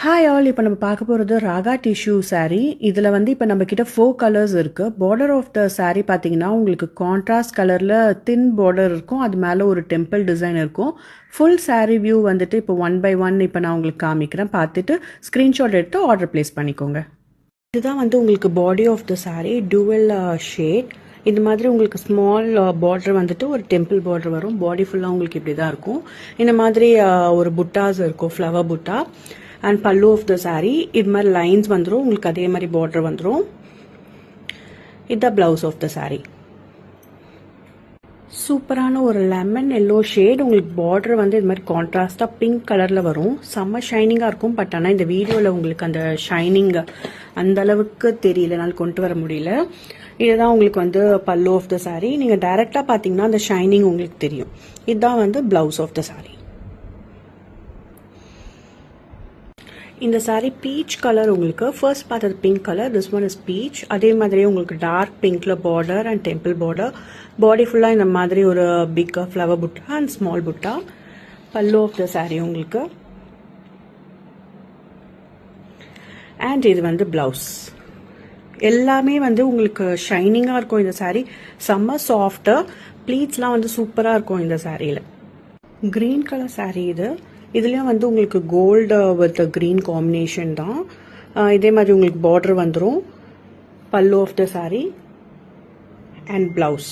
Hi all. இப்போ நம்ம பார்க்க போகிறது ராகா டிஷ்யூ saree. இதில் வந்து இப்போ நம்மக்கிட்ட 4 கலர்ஸ் இருக்குது. பார்டர் ஆஃப் த saree பார்த்தீங்கன்னா உங்களுக்கு கான்ட்ராஸ்ட் கலரில் தின் பார்டர் இருக்கும். அது மேலே ஒரு டெம்பிள் டிசைன் இருக்கும். ஃபுல் saree வியூ வந்துட்டு இப்போ 1 by 1 இப்போ நான் உங்களுக்கு காமிக்கிறேன். பார்த்துட்டு ஸ்க்ரீன்ஷாட் எடுத்து ஆர்டர் ப்ளேஸ் பண்ணிக்கோங்க. இதுதான் வந்து உங்களுக்கு body of the saree, dual shade. இந்த மாதிரி உங்களுக்கு ஸ்மால் பார்டர் வந்துட்டு ஒரு டெம்பிள் பார்டர் வரும். பாடி ஃபுல்லாக உங்களுக்கு இப்படி தான் இருக்கும். இந்த மாதிரி ஒரு புட்டாஸ் இருக்கும், ஃப்ளவர் புட்டா. அண்ட் பல்லு ஆஃப் த saree இது மாதிரி லைன்ஸ் வந்துடும். உங்களுக்கு அதே மாதிரி பார்டர் வந்துடும். இதுதான் பிளவுஸ் ஆஃப் த saree. சூப்பரான ஒரு லெமன் எல்லோ ஷேட். உங்களுக்கு பார்டர் வந்து இது மாதிரி கான்ட்ராஸ்டாக பிங்க் கலரில் வரும். செம்ம ஷைனிங்காக இருக்கும். பட் ஆனால் இந்த வீடியோவில் உங்களுக்கு அந்த ஷைனிங் அந்த அளவுக்கு தெரியலனால கொண்டு வர முடியல. இதுதான் உங்களுக்கு வந்து பல்லு ஆஃப் த saree. நீங்கள் டைரெக்டாக பார்த்தீங்கன்னா அந்த ஷைனிங் உங்களுக்கு தெரியும். இதுதான் வந்து பிளவுஸ் ஆஃப் த saree. இந்த saree பீச் கலர். உங்களுக்கு ஃபர்ஸ்ட் பார்த்தது pink colour, this one is peach. அதே மாதிரியே உங்களுக்கு டார்க் பிங்க்ல border and temple border. Body ஃபுல்லாக இந்த மாதிரி ஒரு பிக் ஃப்ளவர் புட்டா அண்ட் ஸ்மால் புட்டா. பல்லு ஆஃப் த saree உங்களுக்கு. அண்ட் இது வந்து பிளவுஸ். எல்லாமே வந்து உங்களுக்கு ஷைனிங்காக இருக்கும். இந்த saree செம்ம சாஃப்டாக, ப்ளீட்ஸ்லாம் வந்து சூப்பராக இருக்கும் இந்த சாரியில். க்ரீன் கலர் saree இது. இதுலேயும் வந்து உங்களுக்கு கோல்டு வித் க்ரீன் காம்பினேஷன் தான். இதே மாதிரி உங்களுக்கு பார்டர் வந்துடும். Pallu of the saree and blouse.